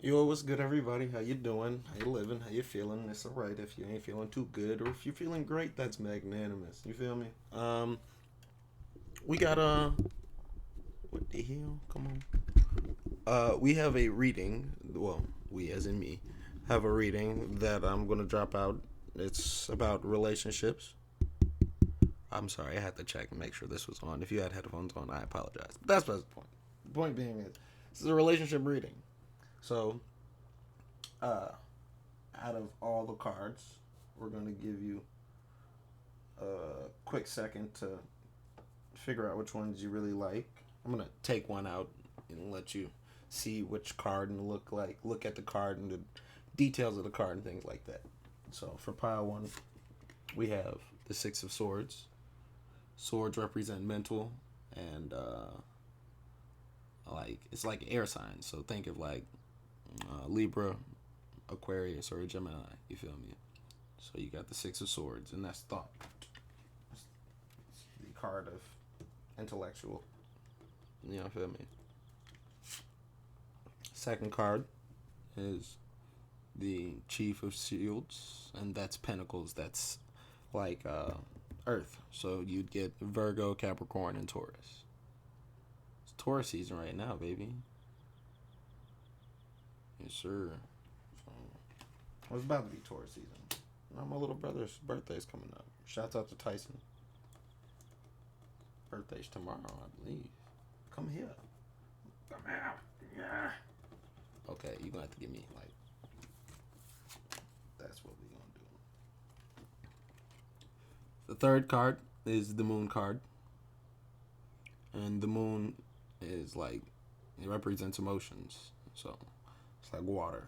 Yo, what's good, everybody? How you doing? How you living? How you feeling? It's alright if you ain't feeling too good, or if you're feeling great, that's magnanimous. You feel me? We got what the hell? Come on. We have a reading. Well, we as in me have a reading that I'm gonna drop out. It's about relationships. I'm sorry, I had to check and make sure this was on. If you had headphones on, I apologize. But that's the point. The point being is, this is a relationship reading. So, uh, out of all the cards, we're going to give you a quick second to figure out which ones you really like. I'm going to take one out and let you see which card and look like. Look at the card and the details of the card and things like that. So for pile one, we have the Six of Swords. Swords represent mental and like it's like air signs. So think of like Libra, Aquarius, or a Gemini. You feel me? So you got the Six of Swords, and that's thought. It's the card of intellectual. You know, feel me? Second card is the Chief of Shields, and that's Pentacles. That's like Earth. So you'd get Virgo, Capricorn, and Taurus. It's Taurus season right now, baby. Yes, sir. So, well, it's about to be Taurus season. Now my little brother's birthday's coming up. Shouts out to Tyson. Birthday's tomorrow, I believe. Come here. Come here. Yeah. Okay, you're gonna have to give me like. That's what we're gonna do. The third card is the Moon card, and the Moon is like it represents emotions. So it's like water.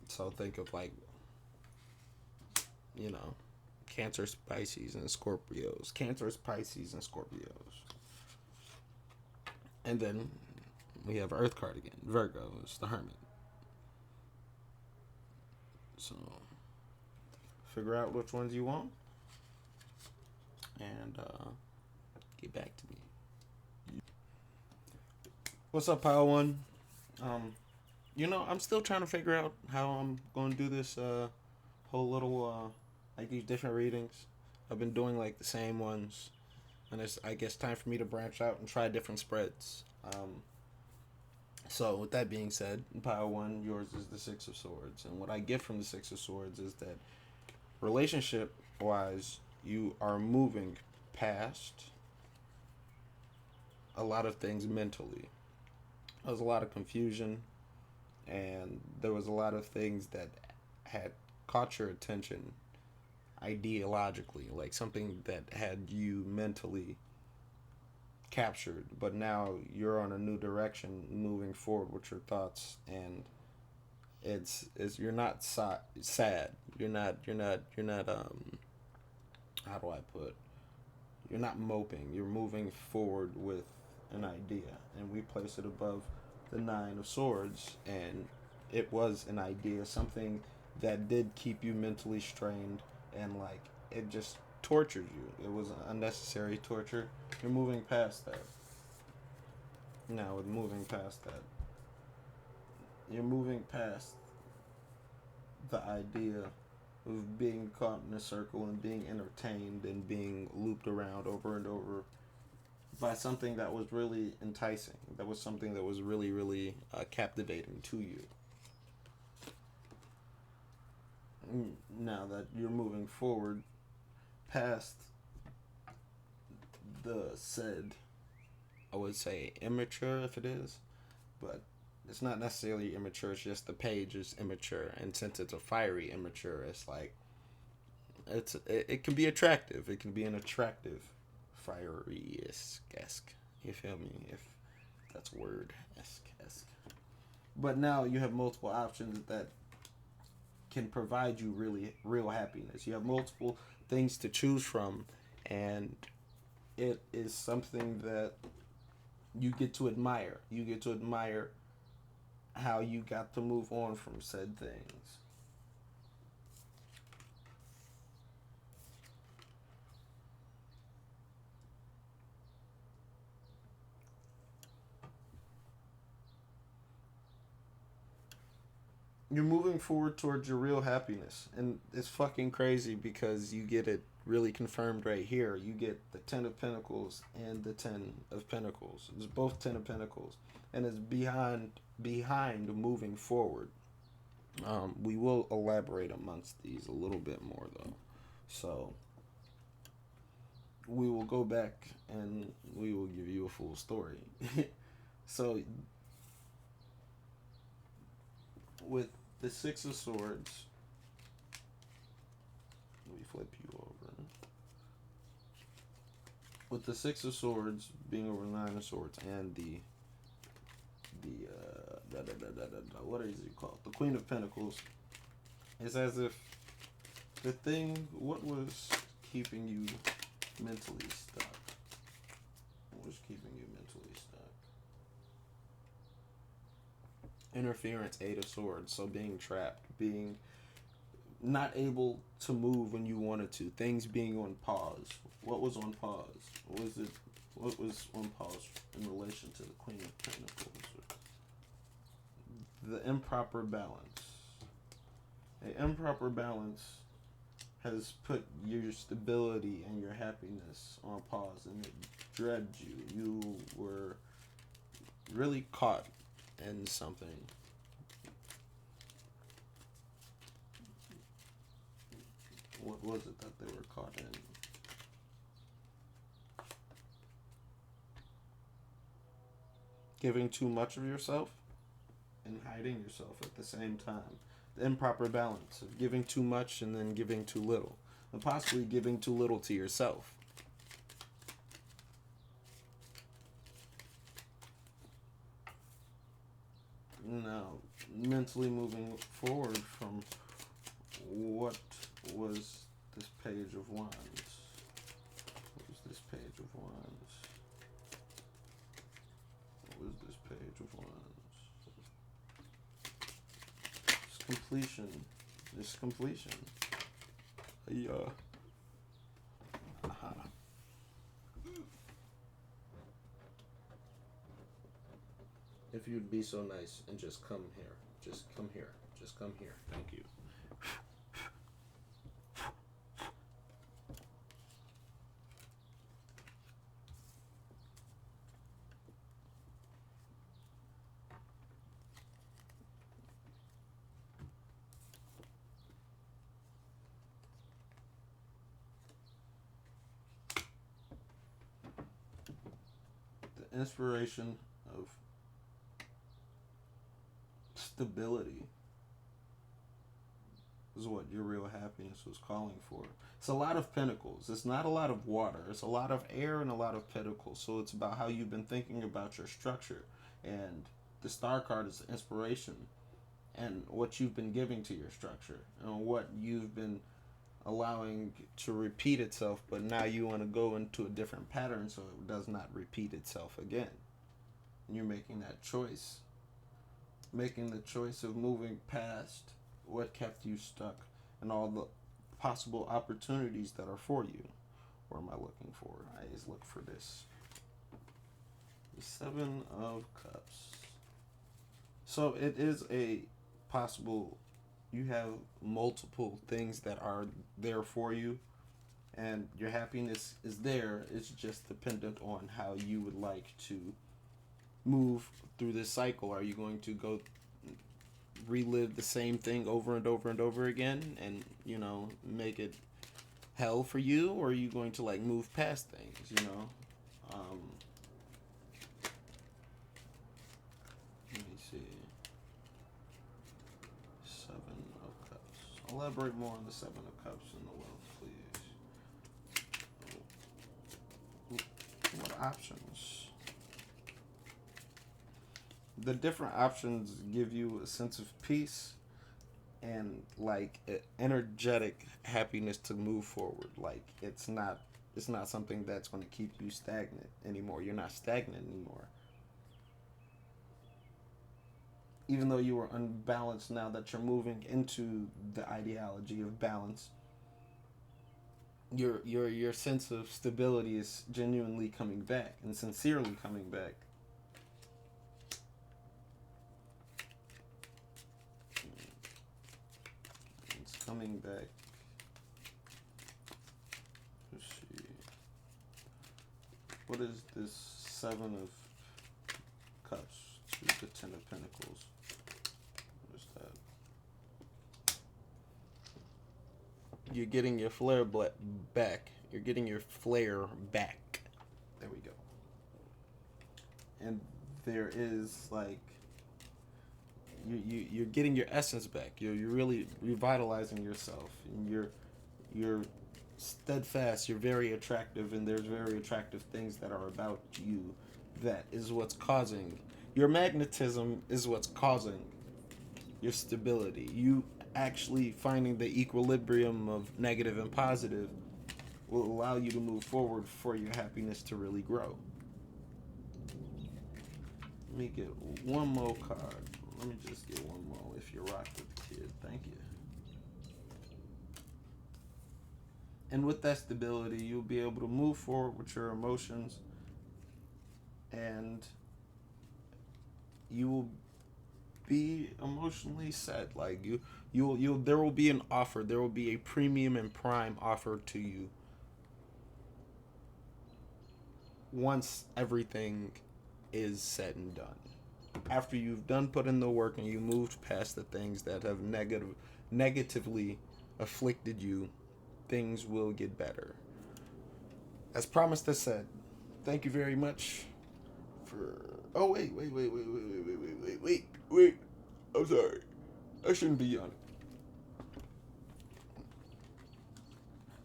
So think of like you know Cancer, Pisces, and Scorpios. Cancer, Pisces, and Scorpios. And then we have Earth card again. Virgo is the Hermit. So figure out which ones you want and get back to me. What's up, Pile One? I'm still trying to figure out how I'm going to do this whole little like these different readings. I've been doing like the same ones, and it's I guess time for me to branch out and try different spreads. So with that being said, pile one, yours is the Six of Swords, and what I get from the Six of Swords is that relationship wise, you are moving past a lot of things mentally. There's a lot of confusion, and there was a lot of things that had caught your attention ideologically, like something that had you mentally captured, but now you're on a new direction moving forward with your thoughts, and it's you're not sad, you're not how do I put, you're not moping, you're moving forward with an idea, and we place it above the Nine of Swords, and it was an idea, something that did keep you mentally strained, and like it just tortured you. It was unnecessary torture. You're moving past that. Now, with moving past that, you're moving past the idea of being caught in a circle and being entertained and being looped around over and over by something that was really enticing. That was something that was really, really captivating to you. Now that you're moving forward past the said, I would say immature if it is, but it's not necessarily immature. It's just the page is immature, and since it's a fiery immature, it's like it can be attractive. It can be an attractive fiery esque. You feel me? If that's a word, esque. But now you have multiple options that can provide you really real happiness. You have multiple things to choose from, and it is something that you get to admire. You get to admire how you got to move on from said things. you're moving forward towards your real happiness, and it's fucking crazy because you get it really confirmed right here. You get the Ten of Pentacles and the Ten of Pentacles. It's both Ten of Pentacles, and it's behind moving forward. We will elaborate amongst these a little bit more though, so we will go back and we will give you a full story. So with the Six of Swords, let me flip you over. With the Six of Swords being over Nine of Swords and the what is it called? The Queen of Pentacles. It's as if what was keeping you mentally stuck? What was keeping you mentally stuck? Interference, Eight of Swords. So being trapped, being not able to move when you wanted to, things being on pause. What was on pause? What was on pause in relation to the Queen of Pentacles? The improper balance. An improper balance has put your stability and your happiness on pause, and it dreads you. You were really caught in something. What was it that they were caught in? Giving too much of yourself and hiding yourself at the same time. The improper balance of giving too much and then giving too little, and possibly giving too little to yourself. Now, mentally moving forward from what was this Page of Wands? What was this Page of Wands? What was this Page of Wands? Completion. This completion. Yeah. If you'd be so nice and just come here. Just come here. Just come here. Thank you. The inspiration of stability is what your real happiness was calling for. It's a lot of pentacles. It's not a lot of water. It's a lot of air and a lot of pentacles. So it's about how you've been thinking about your structure. And the star card is inspiration and what you've been giving to your structure and what you've been allowing to repeat itself, but now you want to go into a different pattern so it does not repeat itself again. And you're making that choice. Making the choice of moving past what kept you stuck and all the possible opportunities that are for you. What am I looking for? I always look for this. The Seven of Cups. So it is a possible, you have multiple things that are there for you and your happiness is there. It's just dependent on how you would like to move through this cycle. Are you going to go relive the same thing over and over and over again and, you know, make it hell for you? Or are you going to, like, move past things, you know? Let me see. Seven of Cups. Elaborate more on the Seven of Cups in the wealth, please. What options? The different options give you a sense of peace and like energetic happiness to move forward. Like it's not something that's going to keep you stagnant anymore. You're not stagnant anymore. Even though you were unbalanced, now that you're moving into the ideology of balance, your sense of stability is genuinely coming back and sincerely coming back. coming back. Let's see. What is this Seven of Cups to the Ten of Pentacles? What is that? You're getting your back. You're getting your flair back. There we go. And there is like you're getting your essence back. You're really revitalizing yourself, and you're steadfast. You're very attractive, and there's very attractive things that are about you. That is what's causing your magnetism. Is what's causing your stability. You actually finding the equilibrium of negative and positive will allow you to move forward for your happiness to really grow. Let me get one more card. Let me just get one more. If you rock with the kid, thank you. And with that stability, you'll be able to move forward with your emotions, and you will be emotionally set. Like you'll there will be an offer. There will be a premium and prime offer to you once everything is said and done. After you've done put in the work and you moved past the things that have negatively afflicted you, things will get better. As promised, as said. Thank you very much for. Oh wait. I'm sorry. I shouldn't be yawning.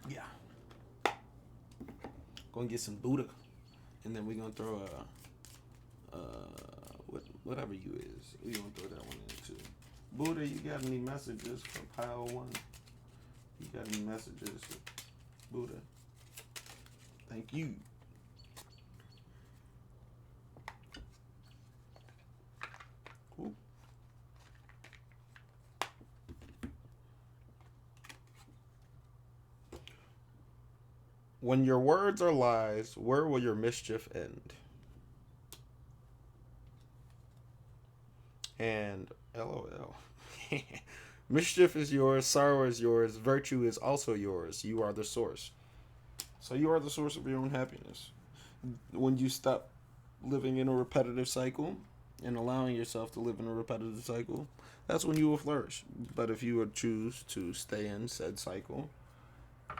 Yeah. Gonna get some Buddha, and then we're gonna throw whatever you is. We gonna throw that one in too. Buddha, you got any messages for pile one? You got any messages for Buddha? Thank you. Ooh. When your words are lies, where will your mischief end? And LOL. Mischief is yours, sorrow is yours, virtue is also yours. You are the source. So you are the source of your own happiness. When you stop living in a repetitive cycle and allowing yourself to live in a repetitive cycle, that's when you will flourish. But if you would choose to stay in said cycle,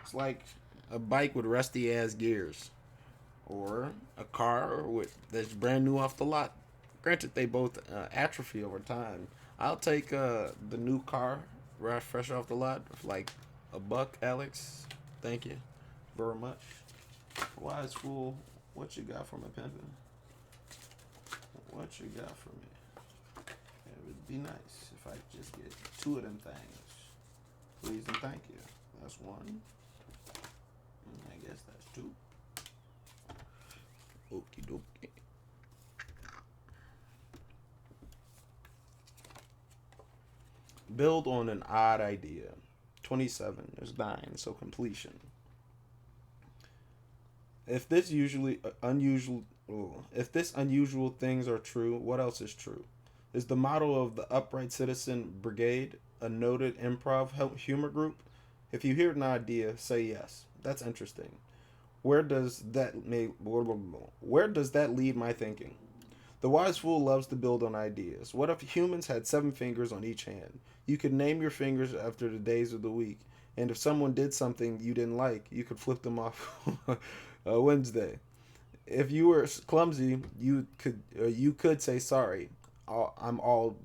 it's like a bike with rusty ass gears, or a car with that's brand new off the lot. Granted, they both atrophy over time. I'll take the new car right fresh off the lot for like $1, Alex. Thank you very much. Wise fool, what you got for me, pimpin'? What you got for me? It would be nice if I could just get 2 of them things. Please and thank you. That's 1. I guess that's 2. Okie dokie. Build on an odd idea. 27. There's 9, so completion. If this unusual things are true, what else is true? Is the motto of the Upright Citizen Brigade a noted improv humor group? If you hear an idea, say yes. That's interesting. Where does that lead my thinking? The wise fool loves to build on ideas. What if humans had 7 fingers on each hand? You could name your fingers after the days of the week, and if someone did something you didn't like, you could flip them off Wednesday. If you were clumsy, you could say sorry. I'm all.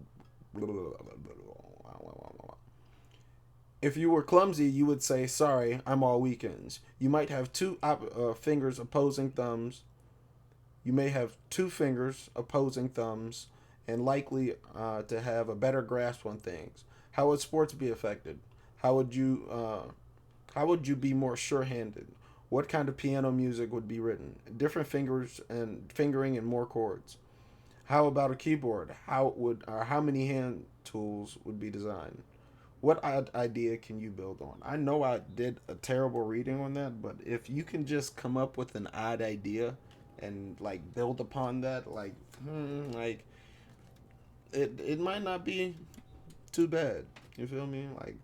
If you were clumsy, you would say sorry. I'm all weekends. You might have 2 fingers opposing thumbs. You may have 2 fingers opposing thumbs, and likely to have a better grasp on things. How would sports be affected? How would you be more sure-handed? What kind of piano music would be written? Different fingers and fingering and more chords. How about a keyboard? How many hand tools would be designed? What idea can you build on? I know I did a terrible reading on that, but if you can just come up with an odd idea and like build upon that, like it might not be too bad. You feel me? Like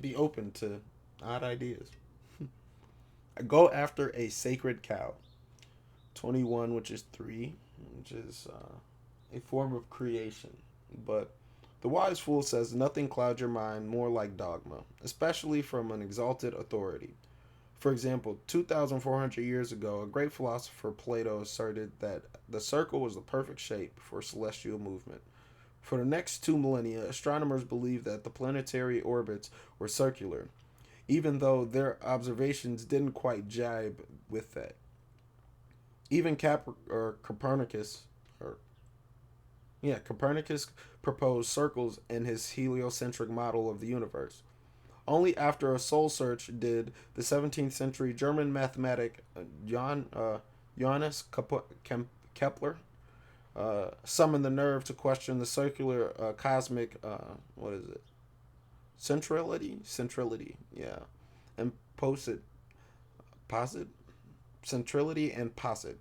be open to odd ideas. Go after a sacred cow. 21, which is 3, which is a form of creation. But the wise fool says nothing clouds your mind more like dogma, especially from an exalted authority. For example, 2,400 years ago, a great philosopher Plato asserted that the circle was the perfect shape for celestial movement. For the next 2 millennia, astronomers believed that the planetary orbits were circular, even though their observations didn't quite jibe with that. Even Copernicus, or Copernicus proposed circles in his heliocentric model of the universe. Only after a soul search did the 17th century German mathematic Johannes Kepler summon the nerve to question the circular cosmic, what is it? Centrality, yeah. And posit, centrality and posit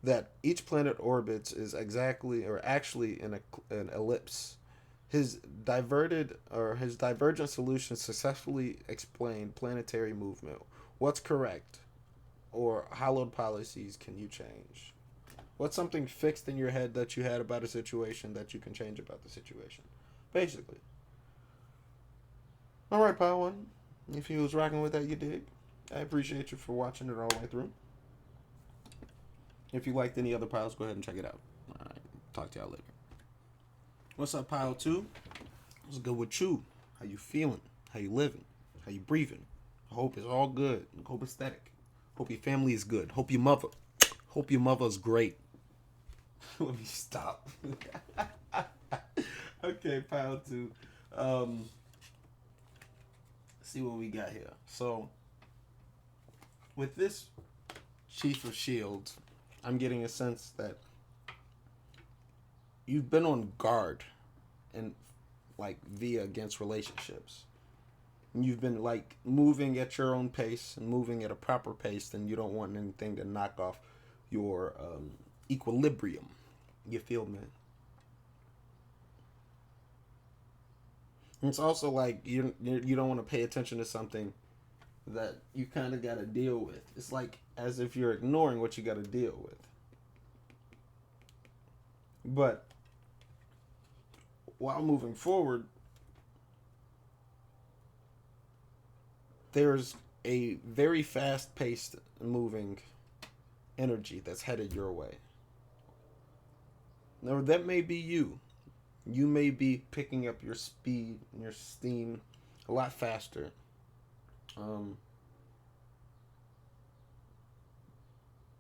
that each planet orbits is exactly or actually in an ellipse. His divergent solution successfully explained planetary movement. What's correct? Or hallowed policies can you change? What's something fixed in your head that you had about a situation that you can change about the situation? Basically. Alright, pile one. If you was rocking with that, you dig. I appreciate you for watching it all the way through. If you liked any other piles, go ahead and check it out. Alright, talk to y'all later. What's up, pile 2? What's good with you? How you feeling? How you living? How you breathing? I hope it's all good. Hope it's static. Hope your family is good. Hope your mother's great. Let me stop. Okay, pile 2. See what we got here. So, with this Chief of Shields, I'm getting a sense that you've been on guard and like via against relationships. And you've been like moving at your own pace and moving at a proper pace, and you don't want anything to knock off your equilibrium. You feel me? And it's also like you don't want to pay attention to something that you kind of got to deal with. It's like as if you're ignoring what you got to deal with. But while moving forward, there's a very fast-paced moving energy that's headed your way. Now, that may be you. You may be picking up your speed and your steam a lot faster.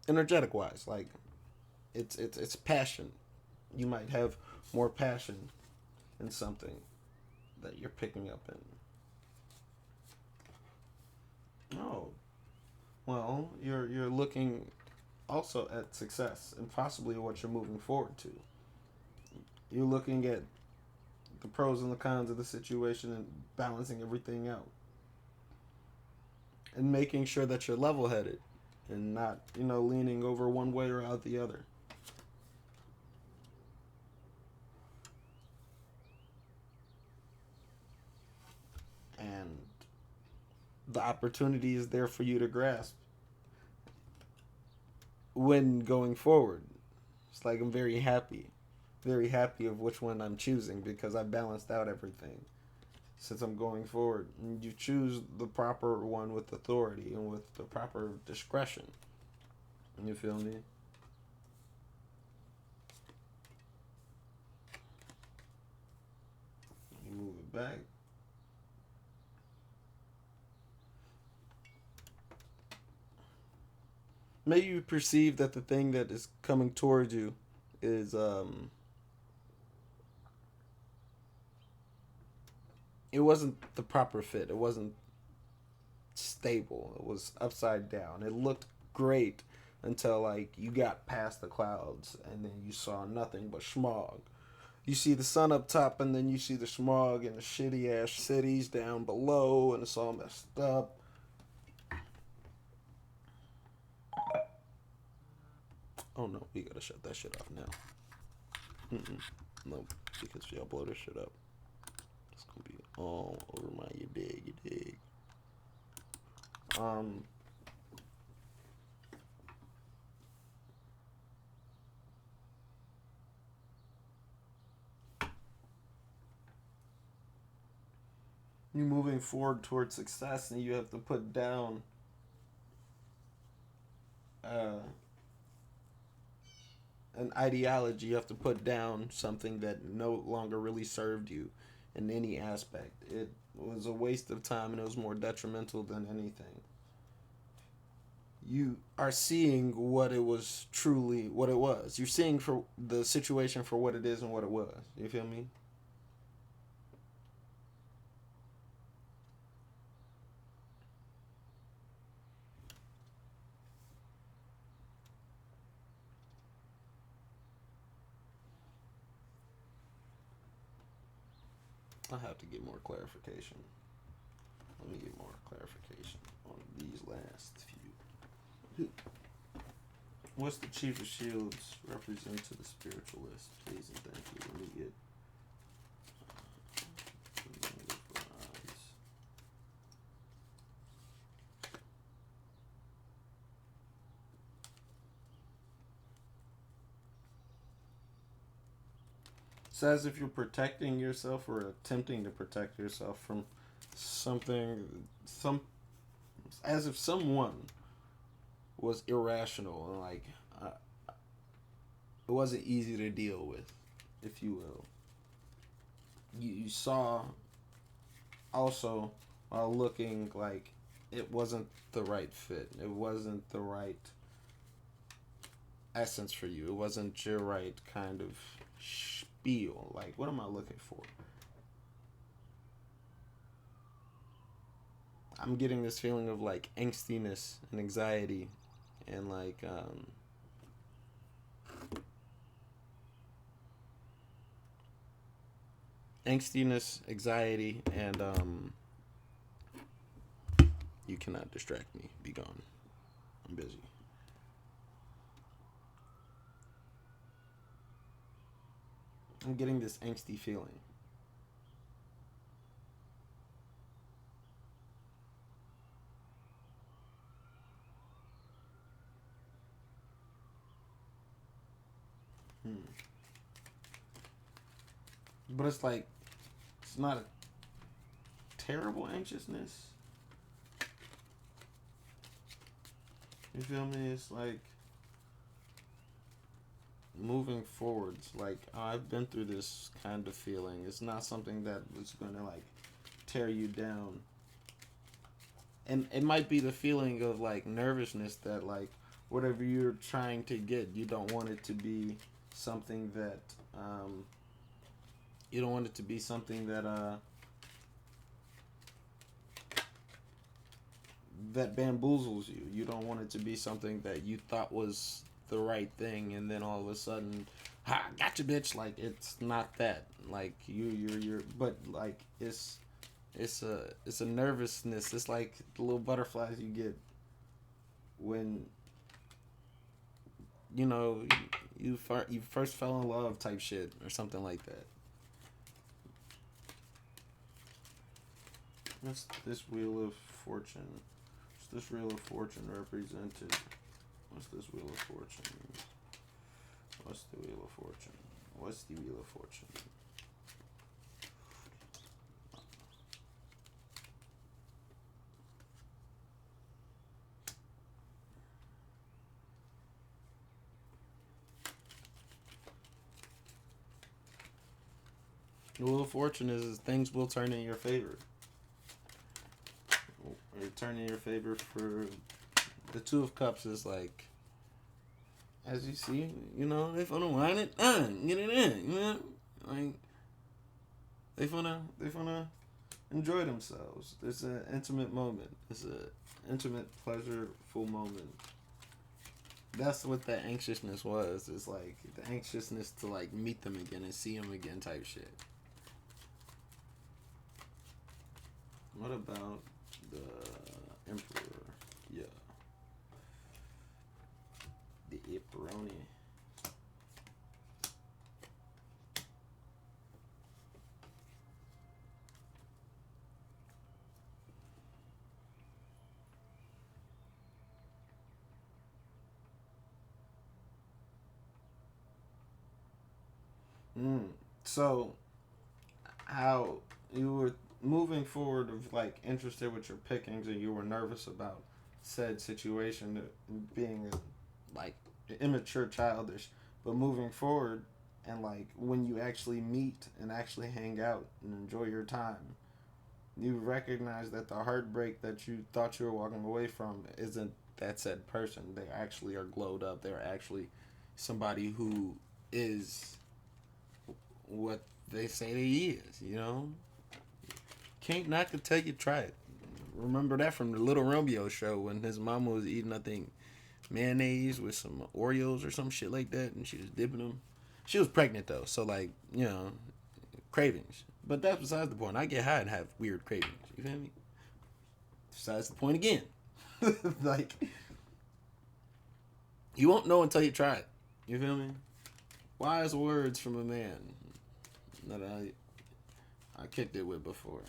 Energetic wise, like it's passion. You might have more passion in something that you're picking up in. Oh, well, you're looking also at success and possibly what you're moving forward to. You're looking at the pros and the cons of the situation and balancing everything out. And making sure that you're level headed and not, leaning over one way or out the other. And the opportunity is there for you to grasp when going forward. It's like I'm very happy of which one I'm choosing because I balanced out everything since I'm going forward. And you choose the proper one with authority and with the proper discretion. You feel me? You move it back. Maybe you perceive that the thing that is coming towards you is it wasn't the proper fit. It wasn't stable. It was upside down. It looked great until like you got past the clouds and then you saw nothing but smog. You see the sun up top and then you see the smog and the shitty ass cities down below and it's all messed up. Oh no, we gotta shut that shit off now. No, because y'all blow this shit up. It's gonna be over my, you dig. Um, you're moving forward towards success, and you have to put down uh, an ideology. You have to put down something that no longer really served you in any aspect. It was a waste of time, and it was more detrimental than anything. You are seeing what it was truly what it was. You're seeing for the situation for what it is and what it was. You feel me? I'll have to get more clarification. Let me get more clarification on these last few. What's the Chief of Shields represent to the spiritualist? Please and thank you. Let me get. It's as if you're protecting yourself or attempting to protect yourself from something, as if someone was irrational and like it wasn't easy to deal with, if you will. You saw also while looking like it wasn't the right fit. It wasn't the right essence for you. It wasn't your right kind of spiel. Like, what am I looking for? I'm getting this feeling of like angstiness and anxiety and like angstiness, anxiety, and you cannot distract me. Be gone. I'm busy. I'm getting this angsty feeling. But it's like, it's not a terrible anxiousness. You feel me? It's like moving forwards. Like, I've been through this kind of feeling. It's not something that was going to like tear you down. And it might be the feeling of like nervousness that like whatever you're trying to get, you don't want it to be something that you don't want it to be something that that bamboozles you. You don't want it to be something that you thought was the right thing, and then all of a sudden, ha, gotcha, bitch. Like, it's not that. Like you're, but like it's a nervousness. It's like the little butterflies you get when you know you first fell in love type shit or something like that. What's this wheel of fortune? What's this wheel of fortune represented? What's this wheel of fortune? What's the wheel of fortune? What's the wheel of fortune? The wheel of fortune is things will turn in your favor. Or turn in your favor for the two of cups is like, as you see, you know, they finna wine it, get it in, you know, like they finna enjoy themselves. It's an intimate moment. It's an intimate, pleasureful moment. That's what that anxiousness was. It's like the anxiousness to like meet them again and see them again type shit. What about the Emperor? Yeah. The Emperoni. Mm. So, how you were moving forward of like interested with your pickings and you were nervous about said situation being like immature, childish, but moving forward and like when you actually meet and actually hang out and enjoy your time, you recognize that the heartbreak that you thought you were walking away from isn't that said person. They actually are glowed up. They're actually somebody who is what they say they is, you know? Can't knock it till you try it. Remember that from the Little Romeo show when his mama was eating, I think, mayonnaise with some Oreos or some shit like that, and she was dipping them. She was pregnant though, so like, cravings. But that's besides the point. I get high and have weird cravings. You feel me? Besides the point again. Like, you won't know until you try it. You feel me? Wise words from a man that I kicked it with before.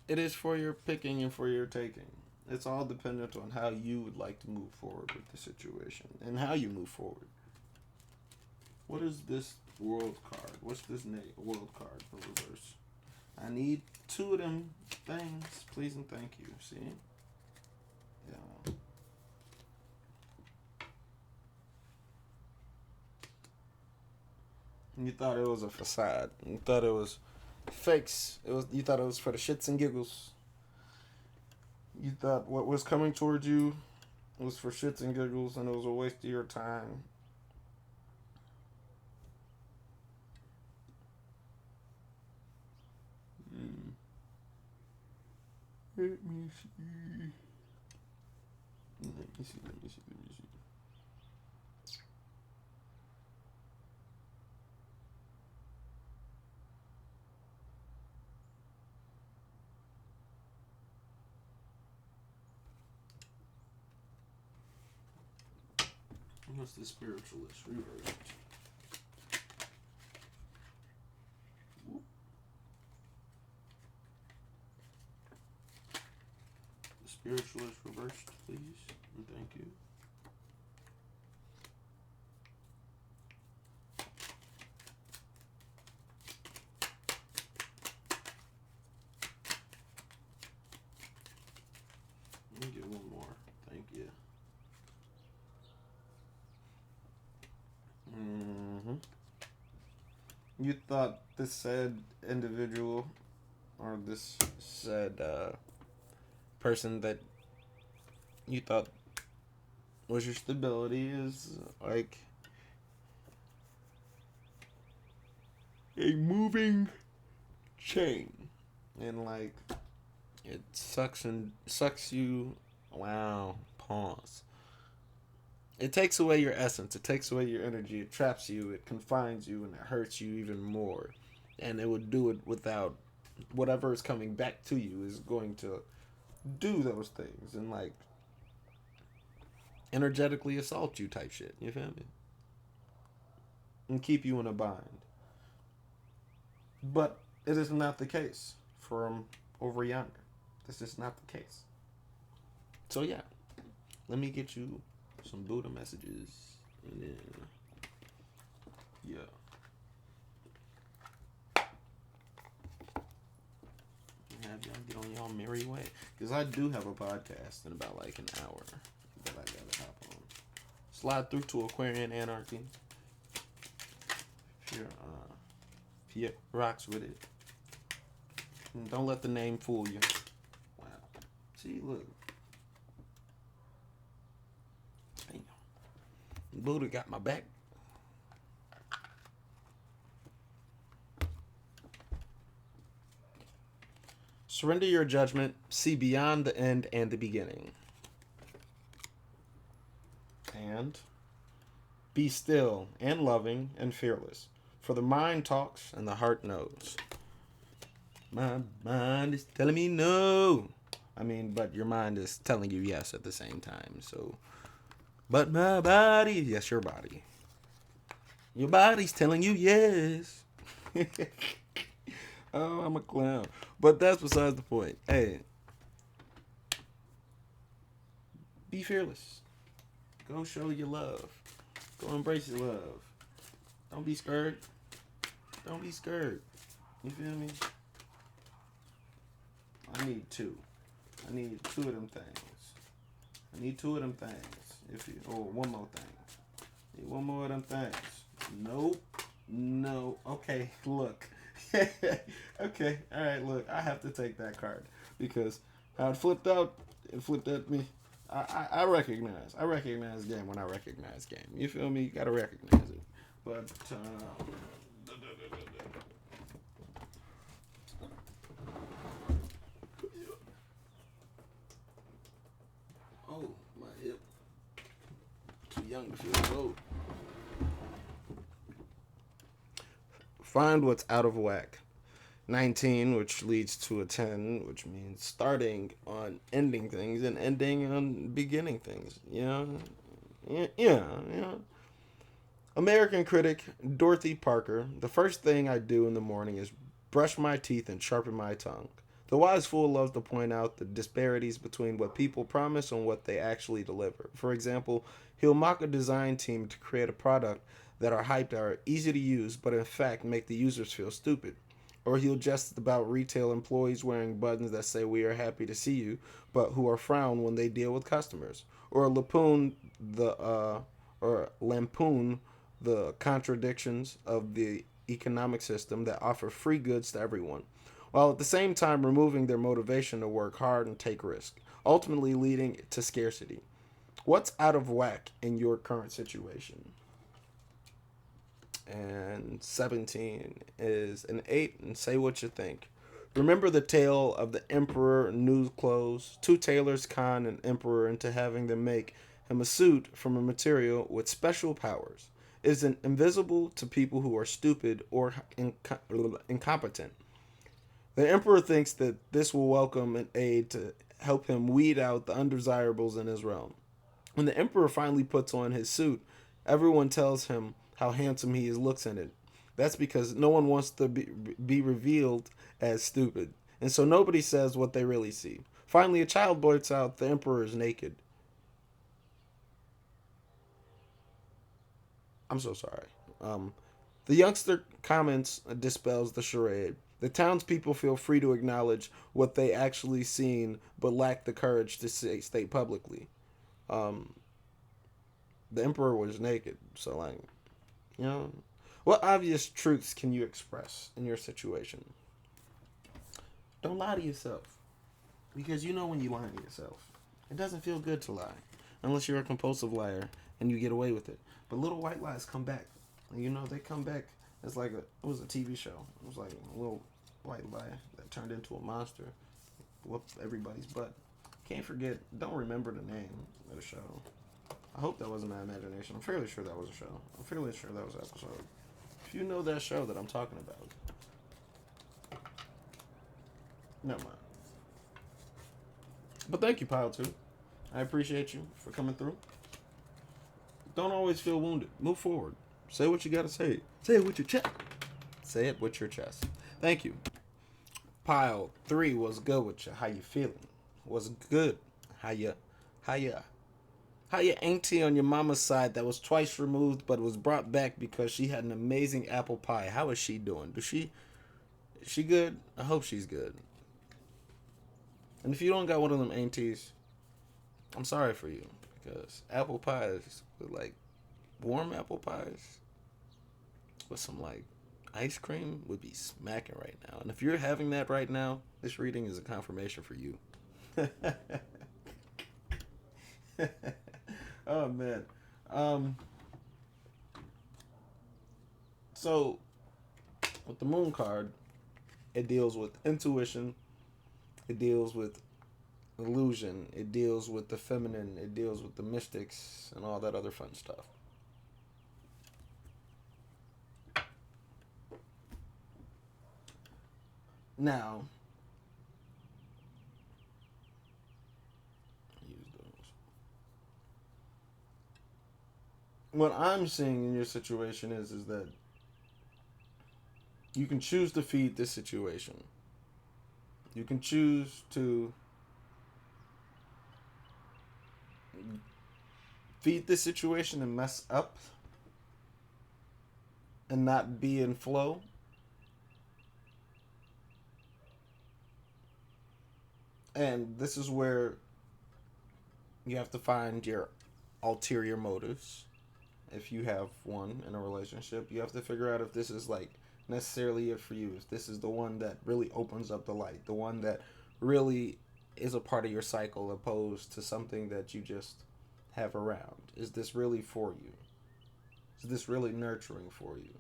It is for your picking and for your taking. It's all dependent on how you would like to move forward with the situation and how you move forward. What is this world card? What's this world card in reverse? I need two of them things, please and thank you. See? Yeah. You thought it was a facade. You thought it was fakes. You thought it was for the shits and giggles. You thought what was coming towards you was for shits and giggles and it was a waste of your time. Mm. Let me see. Let me see. Let me see. Let me see. What's the spiritualist reversed? The spiritualist reversed, please, and thank you. Let me get one more. Thank you. Mm-hmm. You thought this said individual or this said person that you thought was your stability is like a moving chain, and like it sucks you. Wow. Pause. It takes away your essence. It takes away your energy. It traps you. It confines you, and it hurts you even more. And it would do it without whatever is coming back to you is going to do those things and like energetically assault you type shit. You feel me? And keep you in a bind. But it is not the case from over yonder. This is not the case. So yeah, let me get you some Buddha messages, and then yeah, have y'all get on y'all merry way. Cause I do have a podcast in about like an hour that I gotta hop on. Slide through to Aquarian Anarchy. If you rocks with it, and don't let the name fool you. Wow. See, look. Damn. Buddha got my back. Surrender your judgment. See beyond the end and the beginning. And be still and loving and fearless. For the mind talks and the heart knows. My mind is telling me no. I mean, but your mind is telling you yes at the same time. So, but my body, yes, your body. Your body's telling you yes. Oh, I'm a clown. But that's besides the point. Hey, be fearless. Go show your love. Go embrace your love. Don't be scared. Don't be scared. You feel me? I need two. I need two of them things. I need two of them things. If you, oh, one more thing. Need one more of them things. Nope. No. Okay. Look. Okay. All right. Look. I have to take that card because how it flipped out. It flipped at me. I recognize. I recognize game when I recognize game. You feel me? You gotta recognize it. But oh my hip. Too young to feel old. Find what's out of whack. 19, which leads to a 10, which means starting on ending things and ending on beginning things. You know? Yeah, yeah, yeah. American critic Dorothy Parker. The first thing I do in the morning is brush my teeth and sharpen my tongue. The wise fool loves to point out the disparities between what people promise and what they actually deliver. For example, he'll mock a design team to create a product that are hyped are easy to use, but in fact make the users feel stupid. Or he'll jest about retail employees wearing buttons that say we are happy to see you, but who are frowned when they deal with customers. Or lampoon the contradictions of the economic system that offer free goods to everyone, while at the same time removing their motivation to work hard and take risks, ultimately leading to scarcity. What's out of whack in your current situation? And 17 is an 8, and say what you think. Remember the tale of the emperor new clothes? Two tailors con an emperor into having them make him a suit from a material with special powers. It is invisible to people who are stupid or incompetent. The emperor thinks that this will welcome an aid to help him weed out the undesirables in his realm. When the emperor finally puts on his suit, everyone tells him how handsome he looks in it. That's because no one wants to be revealed as stupid. And so nobody says what they really see. Finally, a child blurts out, the emperor is naked. I'm so sorry. Um, the youngster comments dispels the charade. The townspeople feel free to acknowledge what they actually seen, but lack the courage to state publicly. Um, the emperor was naked, so like, you know, what obvious truths can you express in your situation? Don't lie to yourself, because you know when you lie to yourself, it doesn't feel good to lie, unless you're a compulsive liar and you get away with it. But little white lies come back, and you know they come back. It's like it was a TV show. It was like a little white lie that turned into a monster, whooped everybody's butt. Can't forget. Don't remember the name of the show. I hope that wasn't my imagination. I'm fairly sure that was a show. I'm fairly sure that was an episode. If you know that show that I'm talking about, never mind. But thank you, Pile 2. I appreciate you for coming through. Don't always feel wounded. Move forward. Say what you gotta say. Say it with your chest. Say it with your chest. Thank you. Pile 3 was good with you. How you feeling? Was good. How you how you how your auntie on your mama's side that was twice removed but was brought back because she had an amazing apple pie. How is she doing? Is she good? I hope she's good. And if you don't got one of them aunties, I'm sorry for you because apple pies with like warm apple pies with some like ice cream would be smacking right now. And if you're having that right now, this reading is a confirmation for you. Oh man. Um so with the moon card, it deals with intuition, it deals with illusion, it deals with the feminine, it deals with the mystics and all that other fun stuff. Now, use those. What I'm seeing in your situation is that You can choose to feed this situation. You can choose to feed this situation and mess up and not be in flow. And this is where you have to find your ulterior motives. If you have one in a relationship, you have to figure out if this is like necessarily it for you. If this is the one that really opens up the light, the one that really is a part of your cycle opposed to something that you just have around. Is this really for you? Is this really nurturing for you?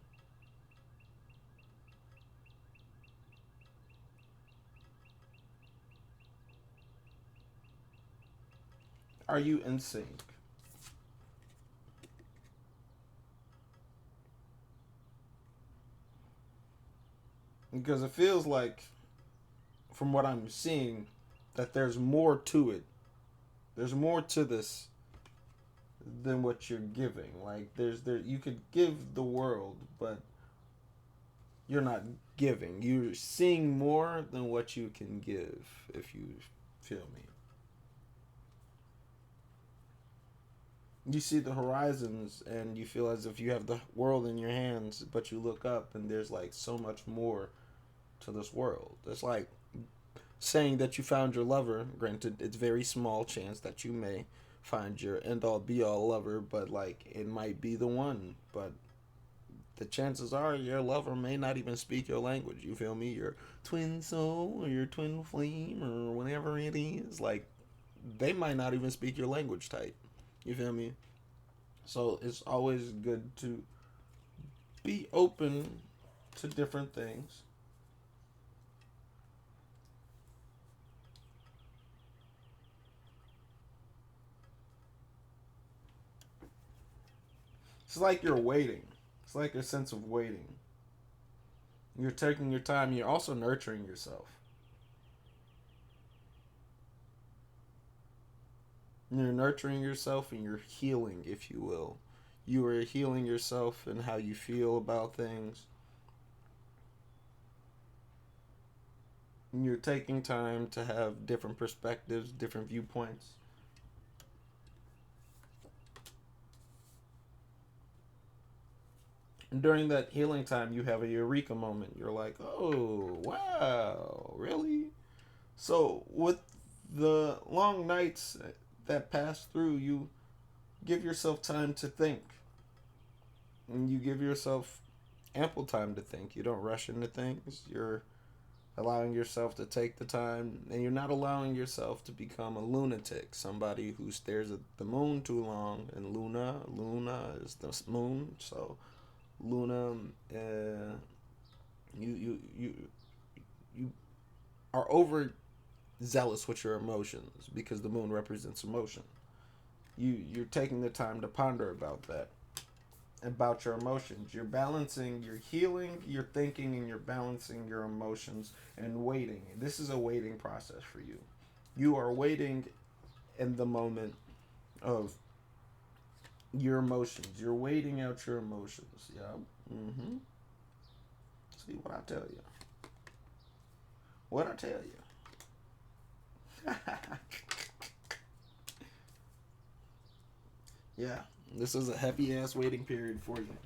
Are you in sync? Because it feels like, from what I'm seeing, that there's more to it. There's more to this than what you're giving. Like you could give the world, but you're not giving. You're seeing more than what you can give, if you feel me. You see the horizons and you feel as if you have the world in your hands, but you look up and there's like so much more to this world. It's like saying that you found your lover. Granted, it's very small chance that you may find your end all be all lover, but like it might be the one. But the chances are your lover may not even speak your language. You feel me? Your twin soul or your twin flame or whatever it is. Like they might not even speak your language type. You feel me? So it's always good to be open to different things. It's like you're waiting. It's like a sense of waiting. You're taking your time. You're also nurturing yourself. You're nurturing yourself and you're healing, if you will. You are healing yourself and how you feel about things. And you're taking time to have different perspectives, different viewpoints. And during that healing time, you have a eureka moment. You're like, oh, wow, really? So, with the long nights that pass through, you give yourself time to think. And you give yourself ample time to think. You don't rush into things. You're allowing yourself to take the time, and you're not allowing yourself to become a lunatic, somebody who stares at the moon too long. And Luna is the moon. So, Luna, you you are over zealous with your emotions because the moon represents emotion. You're taking the time to ponder about that, about your emotions. You're balancing, you're healing, you're thinking, and you're balancing your emotions and waiting. This is a waiting process for you. You are waiting in the moment of your emotions. You're waiting out your emotions. Yeah. Mm-hmm. See what I tell you. What I tell you. Yeah. This is a happy ass waiting period for you.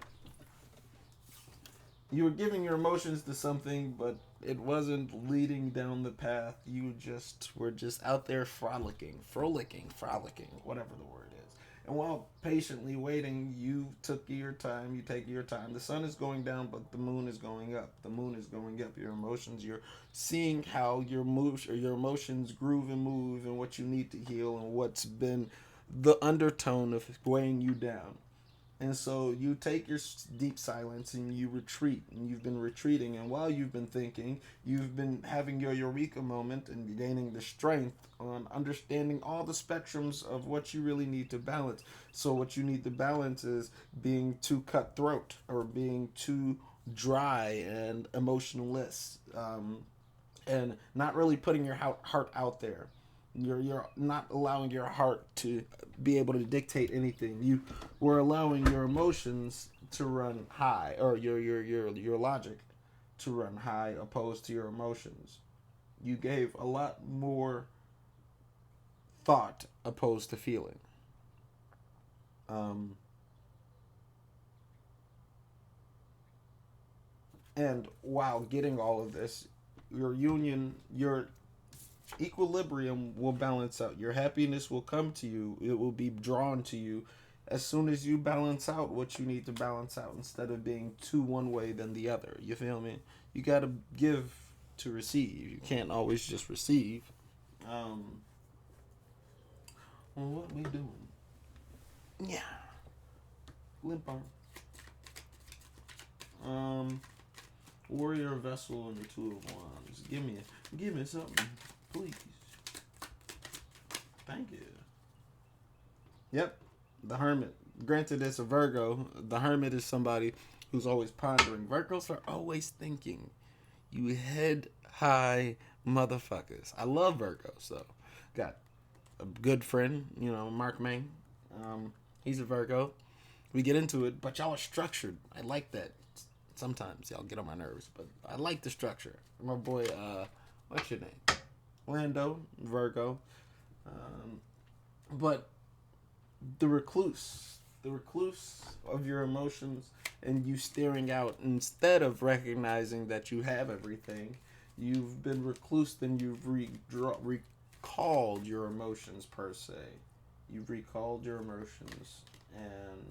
You were giving your emotions to something, but it wasn't leading down the path. You just were just out there frolicking, whatever the word is. And while patiently waiting, you took your time. You take your time. The sun is going down, but the moon is going up. The moon is going up. Your emotions. You're seeing how your moves or your emotions groove and move, and what you need to heal, and what's been the undertone of weighing you down. And so you take your deep silence and you retreat, and you've been retreating. And while you've been thinking, you've been having your eureka moment and gaining the strength on understanding all the spectrums of what you really need to balance. So, what you need to balance is being too cutthroat or being too dry and emotionless, and not really putting your heart out there. You're not allowing your heart to be able to dictate anything. You were allowing your emotions to run high, or your logic, to run high opposed to your emotions. You gave a lot more thought opposed to feeling. Um, and while getting all of this, your equilibrium will balance out. Your happiness will come to you. It will be drawn to you as soon as you balance out what you need to balance out instead of being too one way than the other. You feel me? You got to give to receive. You can't always just receive. Um, well, what we doing? Yeah, limp arm. Um, warrior vessel and the two of wands. Give me something, please. Thank you. Yep, the hermit. Granted, it's a Virgo. The hermit is somebody who's always pondering. Virgos are always thinking. You head high motherfuckers. I love Virgos though. Got a good friend, Mark Mang. He's a Virgo. We get into it, but y'all are structured. I like that. Sometimes y'all get on my nerves, but I like the structure. My boy, what's your name? Lando, Virgo. But the recluse of your emotions, and you staring out instead of recognizing that you have everything. You've been recluse, then you've recalled your emotions per se. You've recalled your emotions, and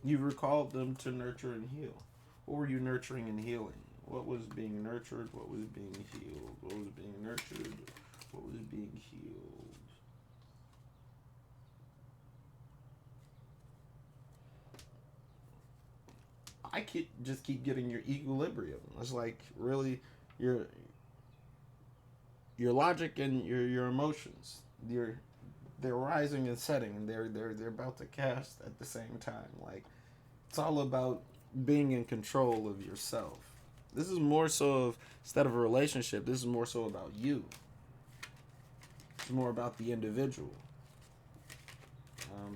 you've recalled them to nurture and heal. What were you nurturing and healing? What was being nurtured? What was being healed? What was being nurtured? What was being healed? Just keep getting your equilibrium. It's like really your your logic and your emotions. They're rising and setting, and they're about to cast at the same time. Like it's all about being in control of yourself. This is more so of instead of a relationship. This is more so about you. It's more about the individual. Um,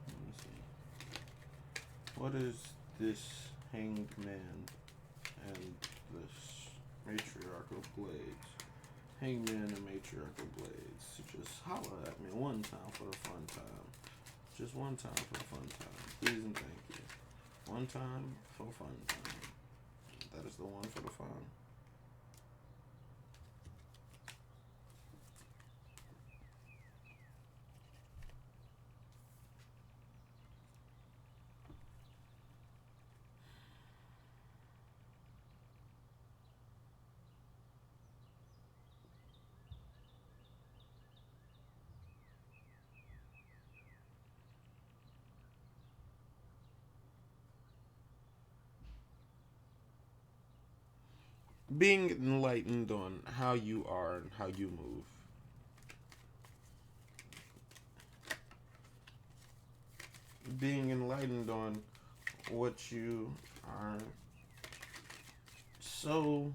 let me see. What is this hanged man and this matriarchal blades? Hangman and matriarchal blades. Just holler at me one time for the fun time. Just one time for the fun time. Please and thank you. One time for fun time. That is the one for the fun. Being enlightened on how you are and how you move. Being enlightened on what you are so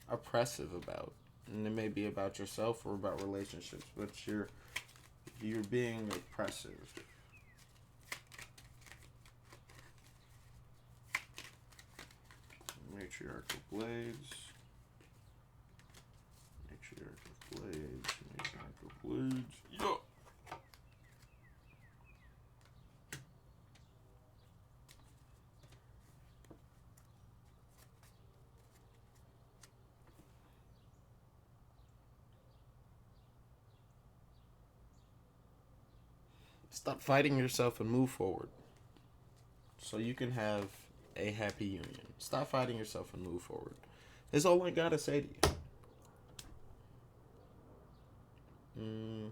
oppressive about. And it may be about yourself or about relationships, but you're being oppressive. Matriarchal blades. Matriarchal blades. Matriarchal blades. Yo! Stop fighting yourself and move forward. So you can have a happy union. Stop fighting yourself and move forward. That's all I gotta say to you. You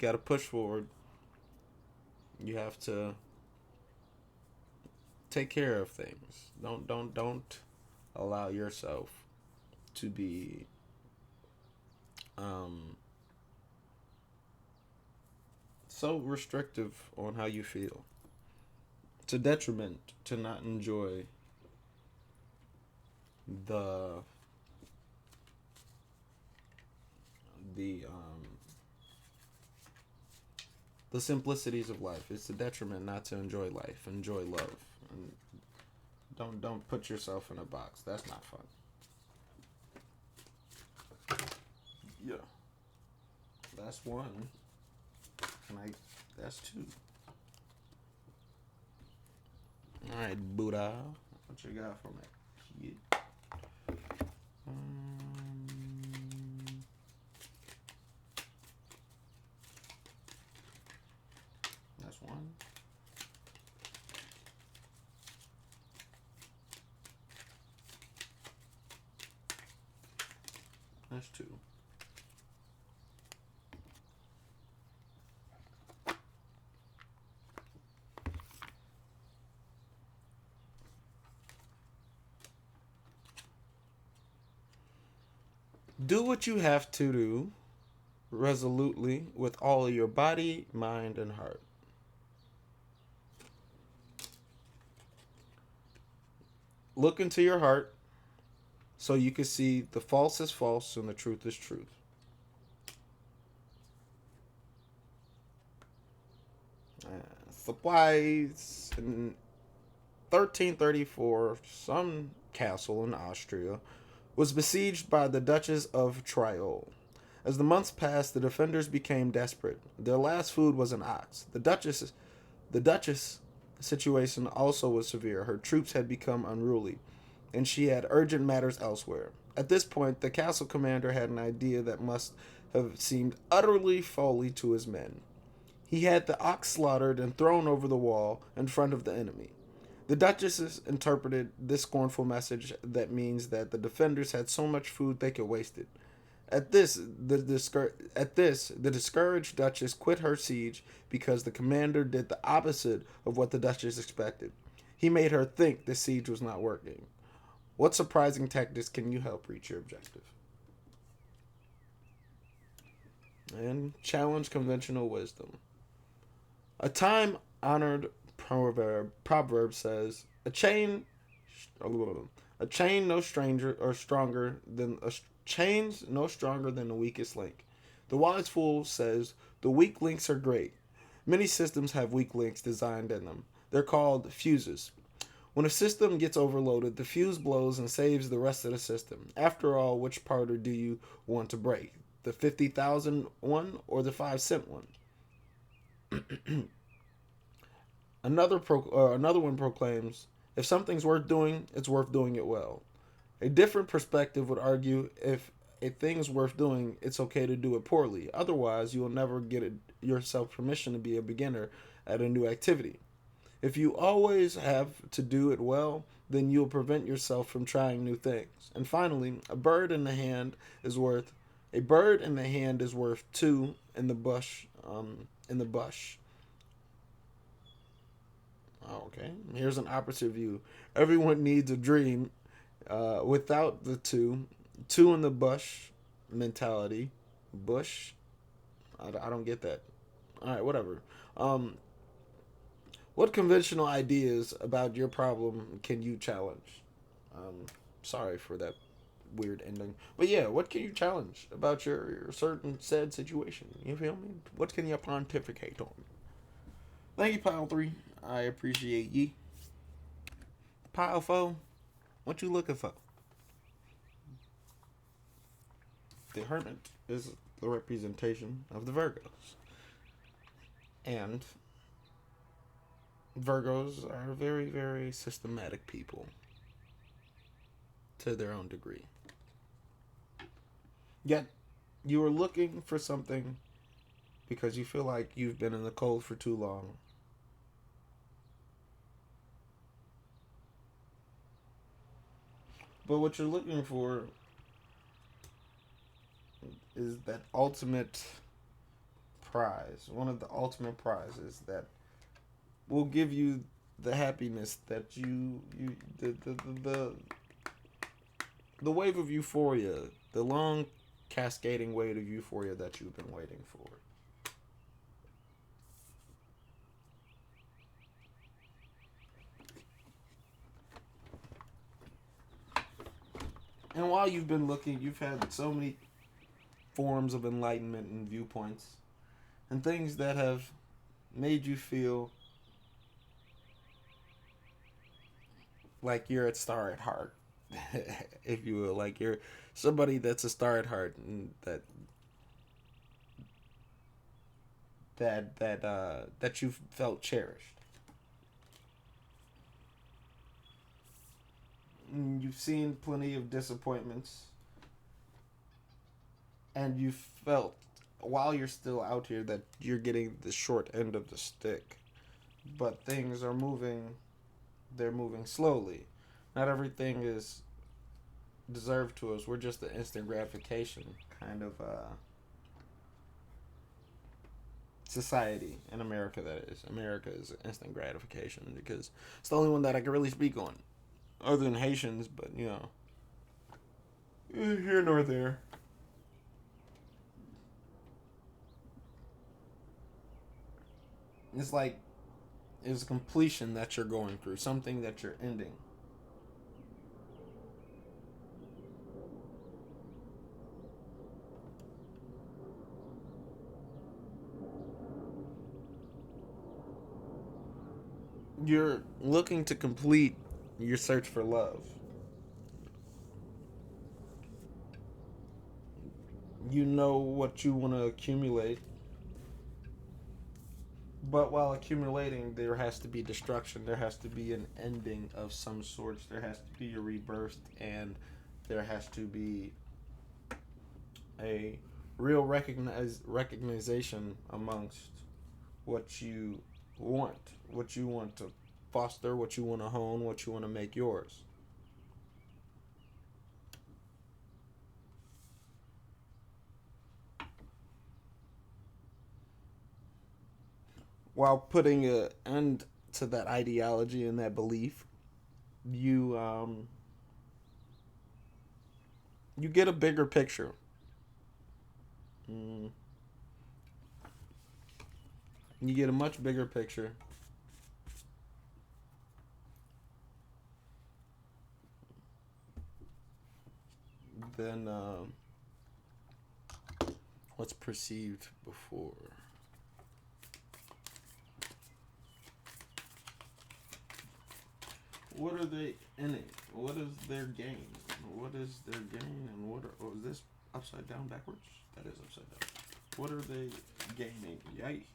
gotta push forward. You have to take care of things. Don't allow yourself to be um, so restrictive on how you feel. It's a detriment to not enjoy the the um the simplicities of life. It's a detriment not to enjoy life, enjoy love, and don't put yourself in a box. That's not fun. Yeah, that's one. And I, that's two. All right, Buddha, what you got for me? Yeah. Um, that's one. That's two. Do what you have to do resolutely with all of your body, mind, and heart. Look into your heart so you can see the false is false and the truth is truth. Supplies in 1334, some castle in Austria was besieged by the Duchess of Triol. As the months passed, the defenders became desperate. Their last food was an ox. The Duchess situation also was severe. Her troops had become unruly, and she had urgent matters elsewhere. At this point, the castle commander had an idea that must have seemed utterly folly to his men. He had the ox slaughtered and thrown over the wall in front of the enemy. The Duchess interpreted this scornful message that means that the defenders had so much food they could waste it. At this, the discouraged Duchess quit her siege because the commander did the opposite of what the Duchess expected. He made her think the siege was not working. What surprising tactics can you help reach your objective? And challenge conventional wisdom. A time honored proverb says, a chain no stranger or stronger than a chains no stronger than the weakest link. The wise fool says the weak links are great. Many systems have weak links designed in them. They're called fuses. When a system gets overloaded, the fuse blows and saves the rest of the system. After all, which part do you want to break? The 50,000 one or the 5 cent one? Another one proclaims, if something's worth doing, it's worth doing it well. A different perspective would argue if a thing's worth doing, it's okay to do it poorly. Otherwise, you will never get yourself permission to be a beginner at a new activity. If you always have to do it well, then you'll prevent yourself from trying new things. And finally, a bird in the hand is worth two in the bush. In the bush. Oh, okay. Here's an opposite view. Everyone needs a dream. Without the two in the bush mentality. Bush. I don't get that. All right, whatever. Um, what conventional ideas about your problem can you challenge? Um, Sorry for that weird ending, but yeah, what can you challenge about your certain said situation? You feel me? What can you pontificate on? Thank you, Pile 3. I appreciate ye. Pile 4, what you looking for? The Hermit is the representation of the Virgos. And Virgos are very, very systematic people to their own degree. Yet, you are looking for something because you feel like you've been in the cold for too long. But what you're looking for is that ultimate prize, one of the ultimate prizes that will give you the happiness that the wave of euphoria, the long cascading wave of euphoria that you've been waiting for. And while you've been looking, you've had so many forms of enlightenment and viewpoints and things that have made you feel like you're a star at heart, if you will. Like you're somebody that's a star at heart, and that you felt cherished. And you've seen plenty of disappointments, and you felt while you're still out here that you're getting the short end of the stick. But things are moving, they're moving slowly. Not everything is deserved to us. We're just the instant gratification kind of society in America. That is, America is instant gratification because it's the only one that I can really speak on, other than Haitians. But here nor there. It's like it's a completion that you're going through, something that you're ending. You're looking to complete your search for love. You know what you want to accumulate, but while accumulating, there has to be destruction. There has to be an ending of some sorts. There has to be a rebirth, and there has to be a real recognition amongst what you want, what you want to foster, what you want to hone, what you want to make yours. While putting an end to that ideology and that belief, you you get a bigger picture. Mm, you get a much bigger picture. Than what's perceived before. What are they in it? What is their gain? What is their gain and what are, oh, is this upside down backwards? That is upside down. What are they gaining? Yay.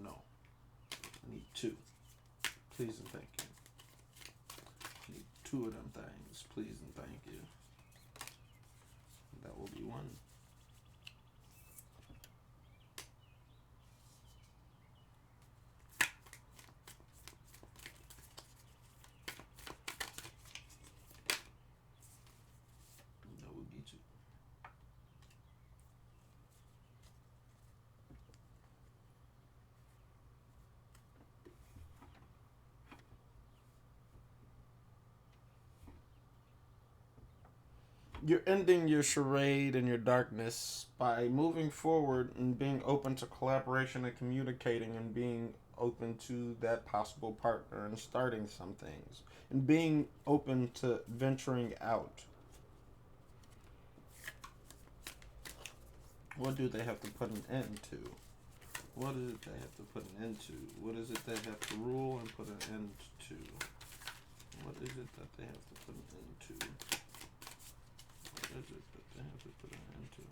No. I need two. Please and thank you. I need two of them things. Please and thank you. That will be one. That would be two. You're ending your charade and your darkness by moving forward and being open to collaboration and communicating and being open to that possible partner and starting some things and being open to venturing out. What do they have to put an end to? What is it they have to put an end to? What is it they have to rule and put an end to? What is it that they have to put an end to? What is it that they have to put an end to?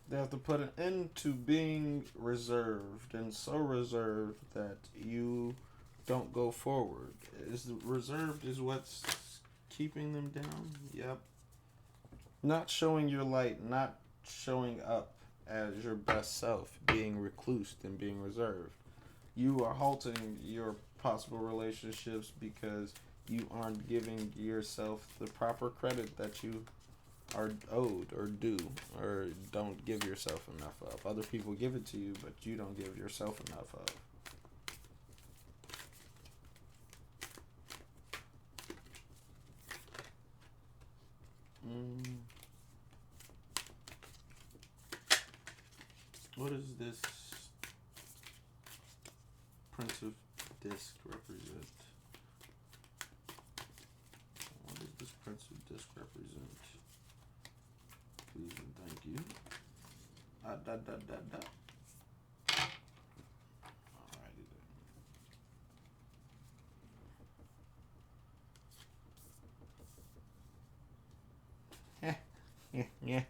They have to put an end to being reserved and so reserved that you don't go forward. Is reserved is what's keeping them down? Yep. Not showing your light, not showing up as your best self, being reclused and being reserved. You are halting your possible relationships because you aren't giving yourself the proper credit that you are owed or due or don't give yourself enough of. Other people give it to you, but you don't give yourself enough of. Mm. What does this Prince of Disc represent? What does this Prince That's what disc represents. Please and thank you. Da. Alrighty then. Yeah.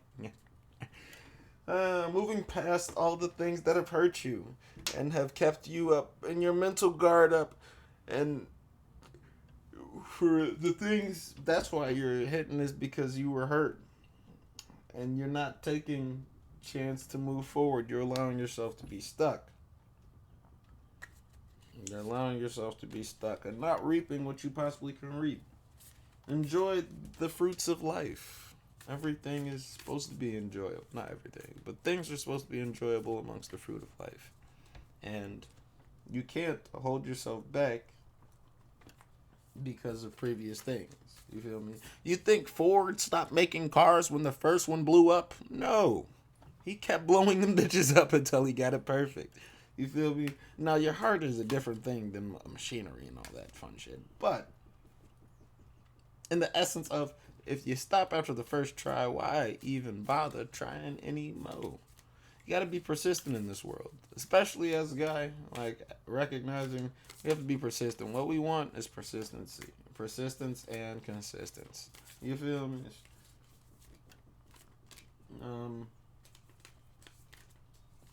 Moving past all the things that have hurt you and have kept you up and your mental guard up, and for the things, that's why you're hitting this, because you were hurt and you're not taking chance to move forward. You're allowing yourself to be stuck. You're allowing yourself to be stuck and not reaping what you possibly can reap. Enjoy the fruits of life. Everything is supposed to be enjoyable. Not everything, but things are supposed to be enjoyable amongst the fruit of life. And you can't hold yourself back because of previous things. You feel me? You think Ford stopped making cars when the first one blew up? No. He kept blowing them bitches up until he got it perfect. You feel me? Now, your heart is a different thing than machinery and all that fun shit. But in the essence of, if you stop after the first try, why even bother trying any more? You gotta be persistent in this world. Especially as a guy, like, recognizing we have to be persistent. What we want is persistency. Persistence and consistency. You feel me?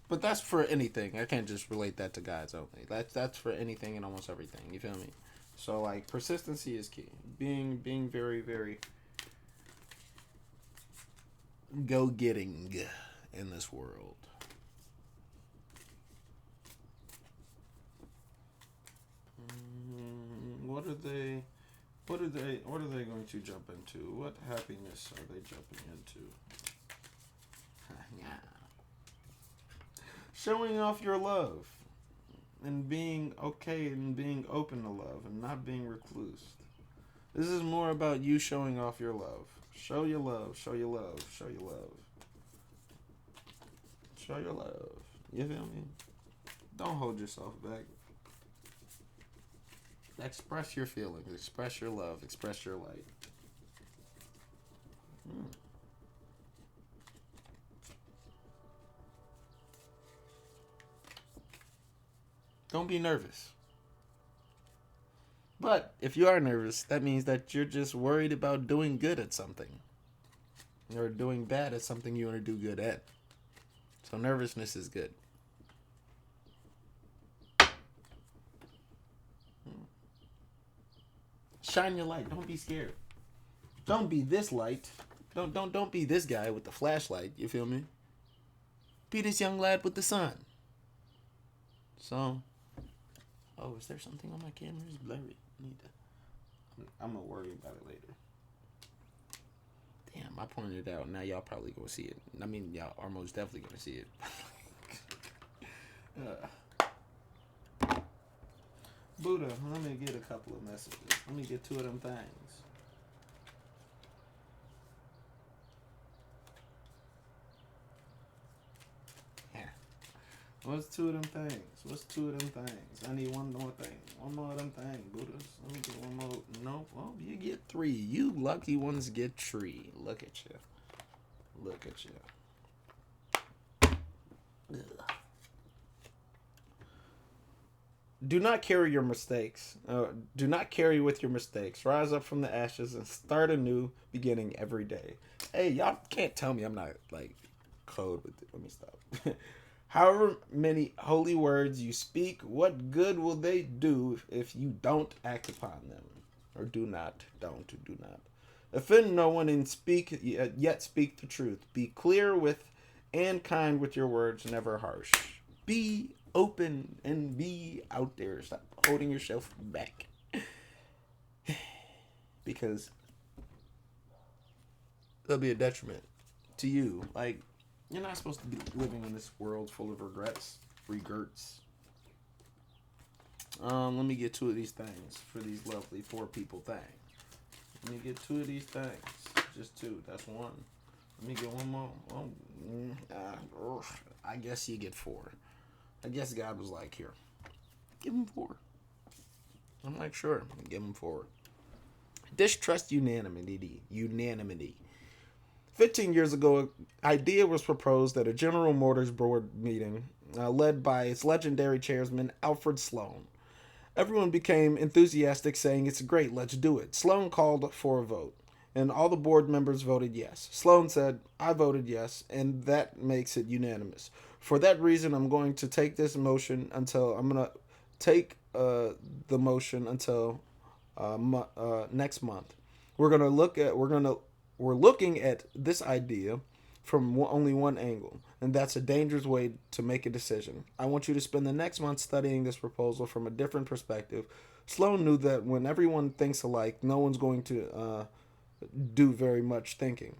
But that's for anything. I can't just relate that to guys only. That's for anything and almost everything. You feel me? So, like, persistency is key. Being very, very go-getting in this world. What are they going to jump into? What happiness are they jumping into? Yeah. Showing off your love and being okay and being open to love and not being recluse. This is more about you showing off your love. Show your love, show your love, show your love. Show your love. You feel me? Don't hold yourself back. Express your feelings, express your love, express your light. Don't be nervous. But if you are nervous, that means that you're just worried about doing good at something. Or doing bad at something you want to do good at. So nervousness is good. Shine your light. Don't be scared. Don't be this light. Don't be this guy with the flashlight. You feel me? Be this young lad with the sun. So, oh, is there something on my camera? It's blurry. I'm gonna worry about it later. Damn, I pointed it out. Now y'all probably gonna see it. I mean, y'all are most definitely gonna see it. Buddha, let me get a couple of messages. Let me get two of them things. Yeah. What's two of them things? What's two of them things? I need one more thing. One more of them things, Buddhas. Let me get one more. No, well, you get three. You lucky ones get three. Look at you. Look at you. Ugh. Do not carry your mistakes. Do not carry with your mistakes. Rise up from the ashes and start a new beginning every day. Hey, y'all can't tell me I'm not, like, code with it. Let me stop. However many holy words you speak, what good will they do if you don't act upon them? Or do not. Offend no one and speak, yet speak the truth. Be clear with and kind with your words, never harsh. Be open and be out there. Stop holding yourself back. Because there'll be a detriment to you. Like, you're not supposed to be living in this world full of regrets. Let me get two of these things for these lovely 4 people things. Let me get 2 of these things. Just 2. That's 1. Let me get one more. I guess you get 4. I guess God was like, here, give him 4. I'm like, sure, give him 4. Distrust unanimity. Unanimity. 15 years ago, an idea was proposed at a General Motors board meeting led by its legendary chairman, Alfred Sloan. Everyone became enthusiastic, saying, "It's great, let's do it." Sloan called for a vote, and all the board members voted yes. Sloan said, "I voted yes, and that makes it unanimous. For that reason, I'm going to take this motion until I'm going to take the motion until next month. We're going to look at we're looking at this idea from only one angle, and that's a dangerous way to make a decision. I want you to spend the next month studying this proposal from a different perspective." Sloan knew that when everyone thinks alike, no one's going to do very much thinking.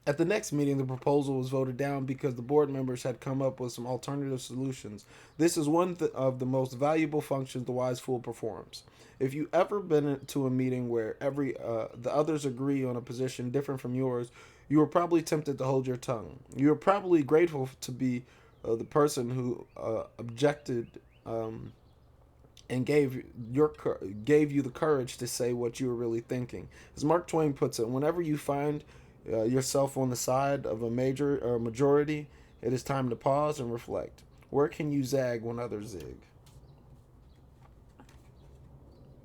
At the next meeting, the proposal was voted down because the board members had come up with some alternative solutions. This is one of the most valuable functions the wise fool performs. If you ever been to a meeting where the others agree on a position different from yours, you are probably tempted to hold your tongue. You are probably grateful to be the person who objected and gave you the courage to say what you were really thinking. As Mark Twain puts it, whenever you find yourself on the side of a major or majority, it is time to pause and reflect. Where can you zag when others zig?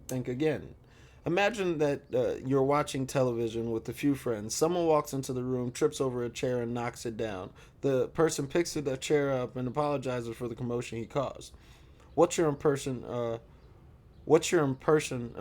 Think again. Imagine that you're watching television with a few friends. Someone walks into the room, trips over a chair, and knocks it down. The person picks the chair up and apologizes for the commotion he caused. What's your impression? What's your impression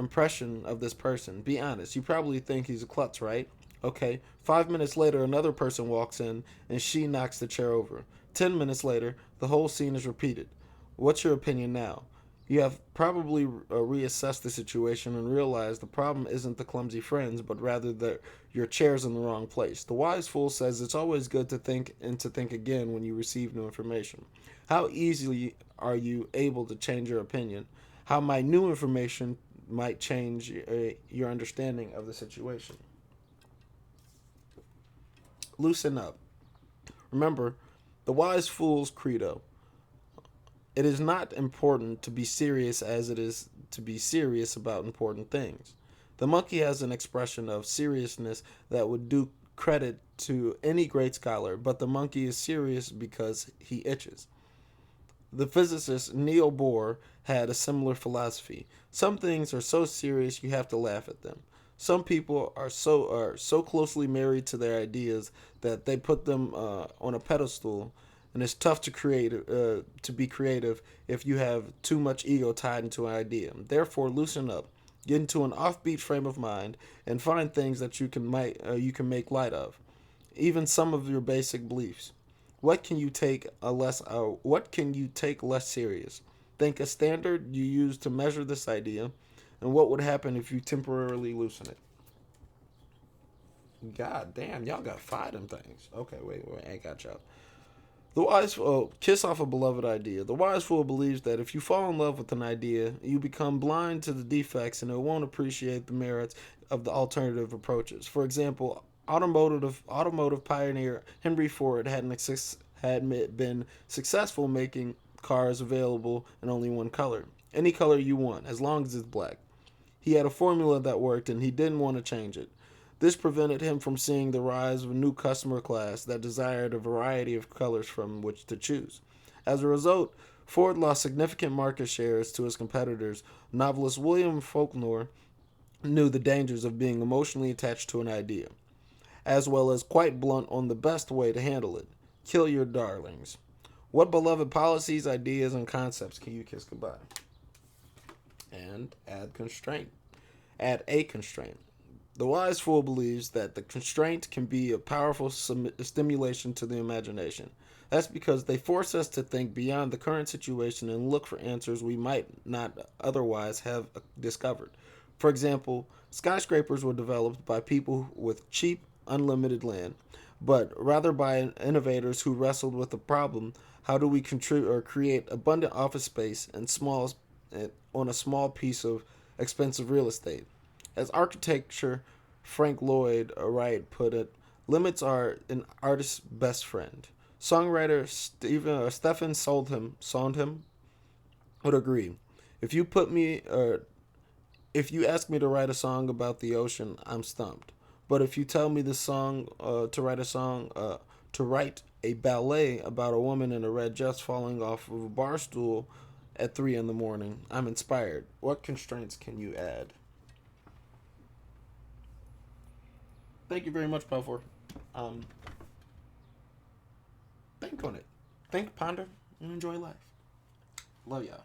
of this person? Be honest. You probably think he's a klutz, right? Okay. 5 minutes later, another person walks in and she knocks the chair over. 10 minutes later, the whole scene is repeated. What's your opinion now? You have probably reassessed the situation and realized the problem isn't the clumsy friends, but rather that your chair's in the wrong place. The wise fool says it's always good to think and to think again when you receive new information. How easily are you able to change your opinion? How might new information might change your understanding of the situation? Loosen up. Remember, the wise fool's credo: it is not important to be serious as it is to be serious about important things. The monkey has an expression of seriousness that would do credit to any great scholar, but the monkey is serious because he itches. The physicist Niels Bohr had a similar philosophy. Some things are so serious you have to laugh at them. Some people are so closely married to their ideas that they put them on a pedestal, and it's tough to be creative if you have too much ego tied into an idea. Therefore, loosen up, get into an offbeat frame of mind, and find things that you can make light of, even some of your basic beliefs. What can you take less serious? Think a standard you use to measure this idea, and what would happen if you temporarily loosen it. God damn, y'all got five of them things. Okay, wait, I got y'all. Kiss off a beloved idea. The wise fool believes that if you fall in love with an idea, you become blind to the defects and it won't appreciate the merits of the alternative approaches. For example, automotive pioneer Henry Ford had been successful making cars available in only one color. Any color you want, as long as it's black. He had a formula that worked and he didn't want to change it. This prevented him from seeing the rise of a new customer class that desired a variety of colors from which to choose. As a result, Ford lost significant market shares to his competitors. Novelist William Faulkner knew the dangers of being emotionally attached to an idea, as well as quite blunt on the best way to handle it. Kill your darlings. What beloved policies, ideas, and concepts can you kiss goodbye? And add constraint. Add a constraint. The wise fool believes that the constraint can be a powerful stimulation to the imagination. That's because they force us to think beyond the current situation and look for answers we might not otherwise have discovered. For example, skyscrapers were developed by people with cheap, unlimited land, but rather by innovators who wrestled with the problem: how do we create abundant office space on a small piece of expensive real estate? As architecture Frank Lloyd Wright put it, limits are an artist's best friend. Songwriter Stephen Sondheim would agree. If you put me If you ask me to write a song about the ocean, I'm stumped. But if you tell me the song to write a song to write a ballet about a woman in a red dress falling off of a bar stool at 3 in the morning, I'm inspired. What constraints can you add? Thank you very much, Balfour. Um, think on it. Think, ponder, and enjoy life. Love y'all.